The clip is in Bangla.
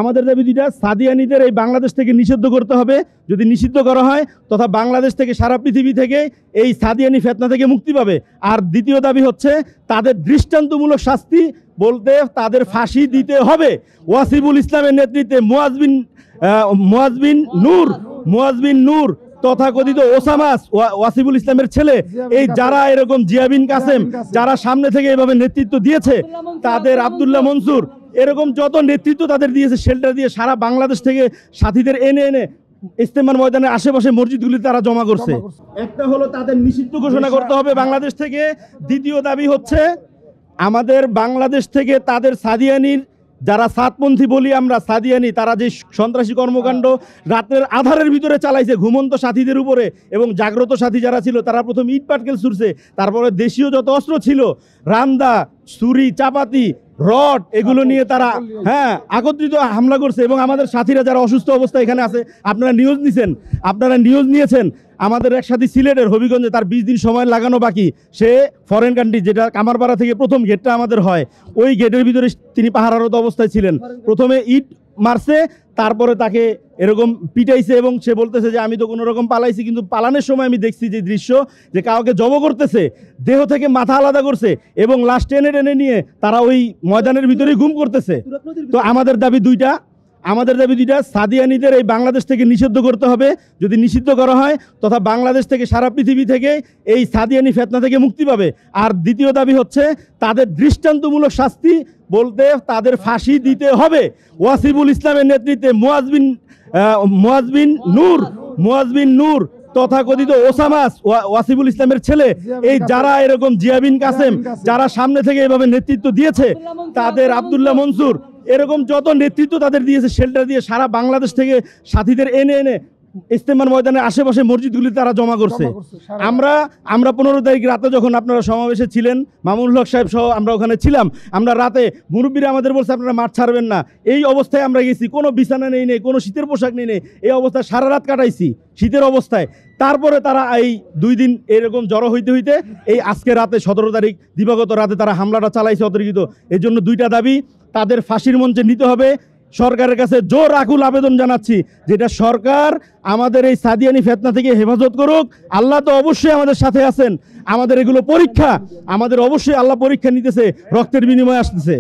আমাদের দাবি দুইটা, সাদিয়ানিদের এই বাংলাদেশ থেকে নিষিদ্ধ করতে হবে। যদি নিষিদ্ধ করা হয় তথা বাংলাদেশ থেকে সারা পৃথিবী থেকে এই সাদিয়ানি ফিতনা থেকে মুক্তি পাবে। আর দ্বিতীয় দাবি হচ্ছে তাদের দৃষ্টান্তমূলক শাস্তি বলতে তাদের ফাঁসি দিতে হবে। ওয়াসিবুল ইসলামের নেতৃত্বে মুয়াজ বিন নূর তথাকথিত ওসামা ওয়াসিবুল ইসলামের ছেলে, এই যারা এরকম জিয়া বিন কাসেম যারা সামনে থেকে এভাবে নেতৃত্ব দিয়েছে, তাদের আব্দুল্লাহ মনসুর, এরকম যত নেতৃত্ব তাদের দিয়েছে, শেল্টার দিয়ে সারা বাংলাদেশ থেকে সাথীদের এনে ইস্তেমার ময়দানের আশেপাশে মসজিদগুলি তারা জমা করছে। একটা হলো তাদের নিষিদ্ধ ঘোষণা করতে হবে বাংলাদেশ থেকে। দ্বিতীয় দাবি হচ্ছে আমাদের বাংলাদেশ থেকে তাদের সাদিয়ানির, যারা সাতপন্থী বলি আমরা সাদিয়ানি, তারা যে সন্ত্রাসী কর্মকাণ্ড রাতের আধারের ভিতরে চালাইছে ঘুমন্ত সাথীদের উপরে, এবং জাগ্রত সাথী যারা ছিল তারা প্রথম ইট পাটকেল ছুড়ছে, তারপরে দেশীয় যত অস্ত্র ছিল রান্দা, ছুরি, চাপাতি, রড, এগুলো নিয়ে তারা একত্রিত হামলা করছে। এবং আমাদের সাথীরা যারা অসুস্থ অবস্থায় এখানে আছে, আপনারা নিউজ নিয়েছেন, আমাদের এক সাথী সিলেটের হবিগঞ্জে, তার 20 দিন সময় লাগানো বাকি, সে ফরেন কান্ট্রি, যেটা কামারপাড়া থেকে প্রথম গেটটা আমাদের হয়, ওই গেটের ভিতরে তিনি পাহারারত অবস্থায় ছিলেন। প্রথমে ইট মারছে, তারপরে তাকে এরকম পিটাইছে, এবং সে বলতেছে যে আমি তো কোনো রকম পালাইছি, কিন্তু পালানোর সময় আমি দেখছি যে দৃশ্য, যে কাউকে জব করতেছে, দেহ থেকে মাথা আলাদা করছে, এবং লাশ টেনে নিয়ে তারা ওই ময়দানের ভিতরেই গুম করতেছে। তো আমাদের দাবি দুইটা, সাদিয়ানিদের এই বাংলাদেশ থেকে নিষিদ্ধ করতে হবে। যদি নিষিদ্ধ করা হয় তথা বাংলাদেশ থেকে সারা পৃথিবী থেকে এই সাদিয়ানি ফিতনা থেকে মুক্তি পাবে। আর দ্বিতীয় দাবি হচ্ছে তাদের দৃষ্টান্তমূলক শাস্তি বলতে তাদের ফাঁসি দিতে হবে। ওয়াসিবুল ইসলামের নেতৃত্বে মুয়াজ বিন নূর তথাকথিত ওসামা ওয়াসিবুল ইসলামের ছেলে, এই যারা এরকম জিয়া বিন কাসেম যারা সামনে থেকে এভাবে নেতৃত্ব দিয়েছে, তাদের আব্দুল্লাহ মনসুর, এরকম যত নেতৃত্ব তাদের দিয়েছে, শেল্টার দিয়ে সারা বাংলাদেশ থেকে সাথীদের এনে ইস্তেমার ময়দানের আশেপাশে মসজিদগুলি তারা জমা করছে। আমরা 15 তারিখ রাতে যখন আপনারা সমাবেশে ছিলেন, মামুনুল হক সাহেব সহ আমরা ওখানে ছিলাম, আমরা রাতে মুরব্বীরা আমাদের বলছে আপনারা মাঠ ছাড়বেন না। এই অবস্থায় আমরা গেছি, কোনো বিছানা নেই, কোনো শীতের পোশাক নেই, এই অবস্থায় সারা রাত কাটাইছি শীতের অবস্থায়। তারপরে তারা এই 2 দিন এরকম জড়ো হইতে এই আজকে রাতে 17 তারিখ দিবাগত রাতে তারা হামলাটা চালাইছে অতর্কিত। এর জন্য দুইটা দাবি, তাদের ফাঁসির মঞ্চে নিতে হবে। সরকারের কাছে জোর আকুল আবেদন জানাচ্ছি, যেটা সরকার আমাদের এই সাদিয়ানি ফিতনা থেকে হেফাজত করুক। আল্লাহ তো অবশ্যই আমাদের সাথে আছেন, আমাদের এগুলো পরীক্ষা, আমাদের অবশ্যই আল্লাহ পরীক্ষা নিতেছে, রক্তের বিনিময়ে আসতেছে।